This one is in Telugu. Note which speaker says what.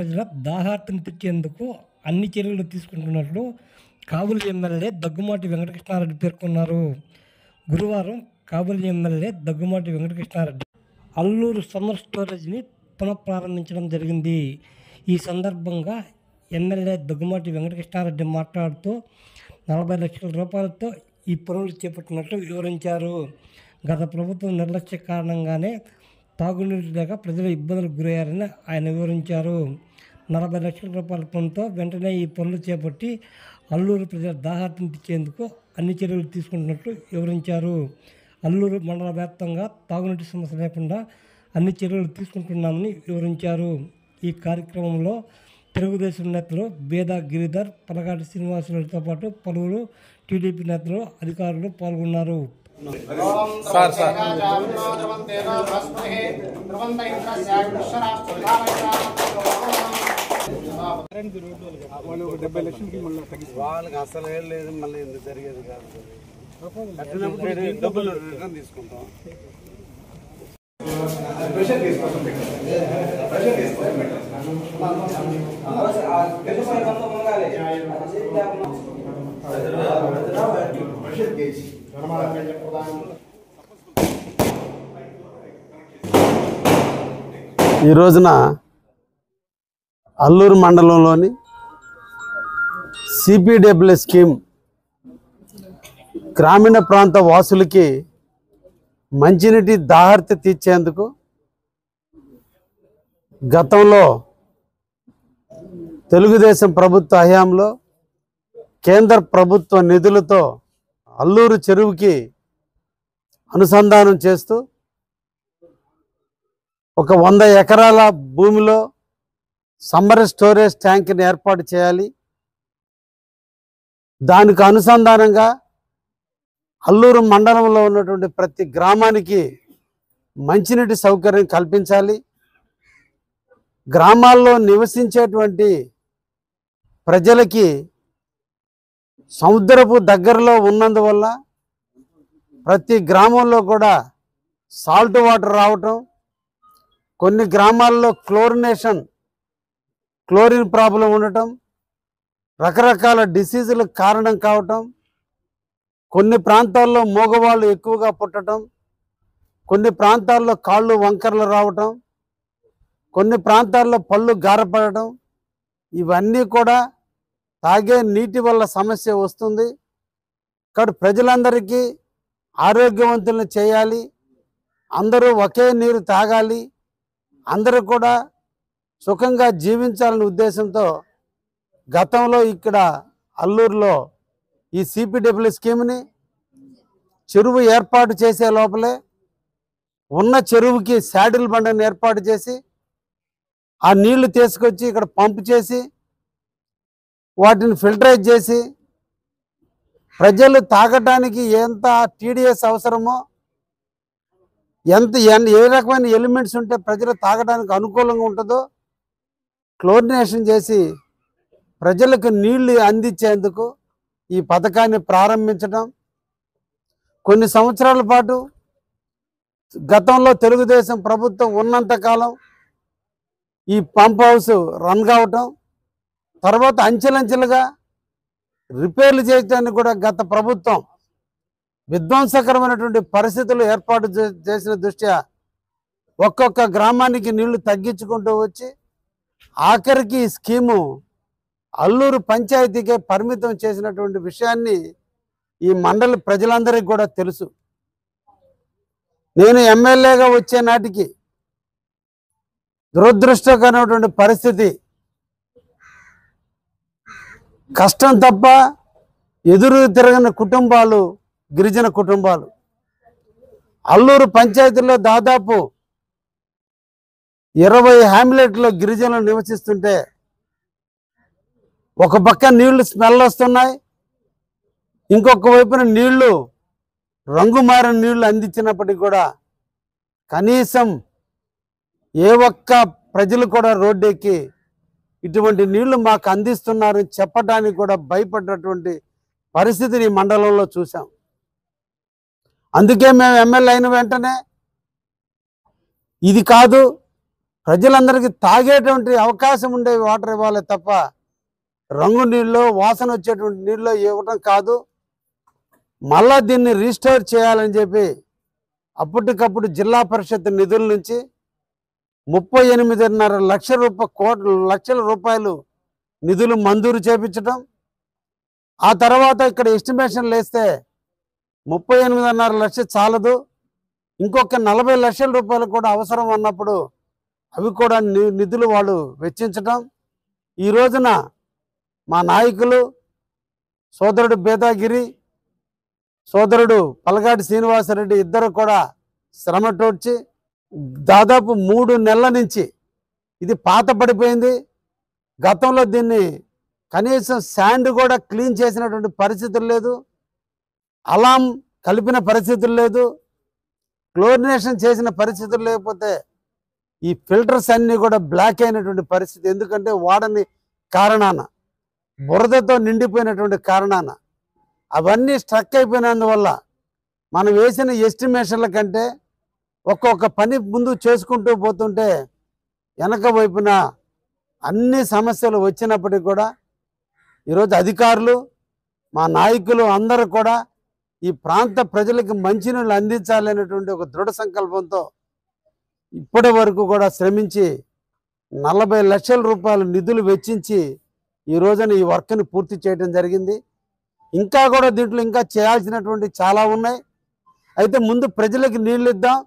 Speaker 1: ప్రజల దాహార్తిని తీర్చేందుకు అన్ని చర్యలు తీసుకుంటున్నట్లు కాబూలి ఎమ్మెల్యే దగ్గుమాటి వెంకటకృష్ణారెడ్డి పేర్కొన్నారు. గురువారం కాబూలి ఎమ్మెల్యే దగ్గుమాటి వెంకటకృష్ణారెడ్డి అల్లూరు సమ్మర్ స్టోరేజ్ని పునఃప్రారంభించడం జరిగింది. ఈ సందర్భంగా ఎమ్మెల్యే దగ్గుమాటి వెంకటకృష్ణారెడ్డి మాట్లాడుతూ 40 లక్షల రూపాయలతో ఈ పనులు చేపట్టినట్లు వివరించారు. గత ప్రభుత్వం నిర్లక్ష్య కారణంగానే తాగునీరు లేక ప్రజలు ఇబ్బందులకు గురయ్యారని ఆయన వివరించారు. 40 లక్షల రూపాయల పనులతో వెంటనే ఈ పనులు చేపట్టి అల్లూరు ప్రజల దాహార్తిని తీర్చేందుకు అన్ని చర్యలు తీసుకుంటున్నట్లు వివరించారు. అల్లూరు మండల వ్యాప్తంగా తాగునీటి సమస్య లేకుండా అన్ని చర్యలు తీసుకుంటున్నామని వివరించారు. ఈ కార్యక్రమంలో తెలుగుదేశం నేతలు బేదా గిరిధర్, పలగాటి శ్రీనివాసులతో పాటు పలువురు టీడీపీ నేతలు, అధికారులు పాల్గొన్నారు.
Speaker 2: వాళ్ళకి అసలు ఏం లేదు, మళ్ళీ ఎందుకు జరిగేది కాదు. డబ్బులు రిటర్న్ తీసుకుంటాం. ఈ రోజున అల్లూరు మండలంలోని సిపిడబ్ల్యూ స్కీమ్ గ్రామీణ ప్రాంత వాసులకి మంచినీటి దాహార్తి తీర్చేందుకు గతంలో తెలుగుదేశం ప్రభుత్వ హయాంలో కేంద్ర ప్రభుత్వ నిధులతో అల్లూరు చెరువుకి అనుసంధానం చేస్తూ ఒక 100 ఎకరాల భూమిలో సమ్మర్ స్టోరేజ్ ట్యాంక్ని ఏర్పాటు చేయాలి. దానికి అనుసంధానంగా అల్లూరు మండలంలో ఉన్నటువంటి ప్రతి గ్రామానికి మంచినీటి సౌకర్యం కల్పించాలి. గ్రామాల్లో నివసించేటువంటి ప్రజలకి సముద్రపు దగ్గరలో ఉన్నందువల్ల ప్రతి గ్రామంలో కూడా సాల్ట్ వాటర్ రావటం, కొన్ని గ్రామాల్లో క్లోరిన్ ప్రాబ్లం ఉండటం, రకరకాల డిసీజులకు కారణం కావటం, కొన్ని ప్రాంతాల్లో మగవాళ్ళు ఎక్కువగా పుట్టడం, కొన్ని ప్రాంతాల్లో కాళ్ళు వంకరలు రావటం, కొన్ని ప్రాంతాల్లో పళ్ళు గారపడటం, ఇవన్నీ కూడా తాగే నీటి వల్ల సమస్య వస్తుంది. కాబట్టి ప్రజలందరికీ ఆరోగ్యవంతులను చేయాలి, అందరూ ఒకే నీరు తాగాలి, అందరూ కూడా సుఖంగా జీవించాలనే ఉద్దేశంతో గతంలో ఇక్కడ అల్లూరులో ఈ సిపిడబ్ల్యూ స్కీమ్ని చెరువు ఏర్పాటు చేసే లోపలే ఉన్న చెరువుకి శాడిల్ బండని ఏర్పాటు చేసి ఆ నీళ్లు తీసుకొచ్చి ఇక్కడ పంప్ చేసి వాటిని ఫిల్టరైజ్ చేసి ప్రజలు తాగడానికి ఎంత టీడీఎస్ అవసరమో, ఏ రకమైన ఎలిమెంట్స్ ఉంటే ప్రజలు తాగడానికి అనుకూలంగా ఉంటుందో క్లోరినేషన్ చేసి ప్రజలకు నీళ్లు అందించేందుకు ఈ పథకాన్ని ప్రారంభించడం. కొన్ని సంవత్సరాల పాటు గతంలో తెలుగుదేశం ప్రభుత్వం ఉన్నంతకాలం ఈ పంప్ హౌస్ రన్ కావటం, తర్వాత అంచెలంచెలుగా రిపేర్లు చేయడానికి కూడా గత ప్రభుత్వం విధ్వంసకరమైనటువంటి పరిస్థితులు ఏర్పాటు చేసిన దృష్ట్యా ఒక్కొక్క గ్రామానికి నీళ్లు తగ్గించుకుంటూ వచ్చి ఆఖరికి ఈ స్కీము అల్లూరు పంచాయతీకే పరిమితం చేసినటువంటి విషయాన్ని ఈ మండలి ప్రజలందరికీ కూడా తెలుసు. నేను ఎమ్మెల్యేగా వచ్చే నాటికి దురదృష్టకరమైనటువంటి పరిస్థితి, కష్టం తప్ప ఎదురు తిరగని కుటుంబాలు గిరిజన కుటుంబాలు. అల్లూరు పంచాయతీలో దాదాపు 20 హ్యామ్లెట్లో గిరిజనులు నివసిస్తుంటే ఒక పక్క నీళ్లు స్మెల్ వస్తున్నాయి, ఇంకొక వైపున నీళ్లు రంగు మారిన నీళ్లు అందించినప్పటికీ కూడా కనీసం ఏ ఒక్క ప్రజలు కూడా రోడ్డెక్కి ఇటువంటి నీళ్లు మాకు అందిస్తున్నారని చెప్పడానికి కూడా భయపడ్డటువంటి పరిస్థితిని ఈ మండలంలో చూసాం. అందుకే మేము ఎమ్మెల్యే అయిన వెంటనే ఇది కాదు, ప్రజలందరికీ తాగేటువంటి అవకాశం ఉండే వాటర్ ఇవ్వాలి తప్ప రంగు నీళ్ళు వాసన వచ్చేటువంటి నీళ్ళు ఇవ్వటం కాదు. మళ్ళా దీన్ని రీస్టోర్ చేయాలని చెప్పి అప్పటికప్పుడు జిల్లా పరిషత్ నిధుల నుంచి 38.5 లక్షల రూపాయలు నిధులు మంజూరు చేపించడం. ఆ తర్వాత ఇక్కడ ఎస్టిమేషన్లు వేస్తే 38.5 లక్షలు చాలదు, ఇంకొక 40 లక్షల రూపాయలు కూడా అవసరం అన్నప్పుడు అవి కూడా నిధులు వాళ్ళు వెచ్చించడం. ఈ రోజున మా నాయకులు సోదరుడు బేదాగిరి, సోదరుడు పలగాటి శ్రీనివాసరెడ్డి ఇద్దరు కూడా శ్రమ తోడ్చి దాదాపు 3 నెలల నుంచి ఇది పాత పడిపోయింది. గతంలో దీన్ని కనీసం శాండ్ కూడా క్లీన్ చేసినటువంటి పరిస్థితులు లేదు, అలాం కలిపిన పరిస్థితులు లేదు, క్లోరినేషన్ చేసిన పరిస్థితులు లేకపోతే ఈ ఫిల్టర్స్ అన్నీ కూడా బ్లాక్ అయినటువంటి పరిస్థితి. ఎందుకంటే వాడని కారణాన, బురదతో నిండిపోయినటువంటి కారణాన అవన్నీ స్ట్రక్ అయిపోయినందువల్ల మనం వేసిన ఎస్టిమేషన్ల కంటే ఒక్కొక్క పని ముందు చేసుకుంటూ పోతుంటే వెనక వైపున అన్ని సమస్యలు వచ్చినప్పటికీ కూడా ఈరోజు అధికారులు, మా నాయకులు అందరూ కూడా ఈ ప్రాంత ప్రజలకు మంచినీళ్ళు అందించాలనేటువంటి ఒక దృఢ సంకల్పంతో ఇప్పటి వరకు కూడా శ్రమించి 40 లక్షల రూపాయలు నిధులు వెచ్చించి ఈ రోజున ఈ వర్క్ని పూర్తి చేయడం జరిగింది. ఇంకా కూడా దీంట్లో ఇంకా చేయాల్సినటువంటి చాలా ఉన్నాయి. అయితే ముందు ప్రజలకు నీళ్ళు ఇద్దాం,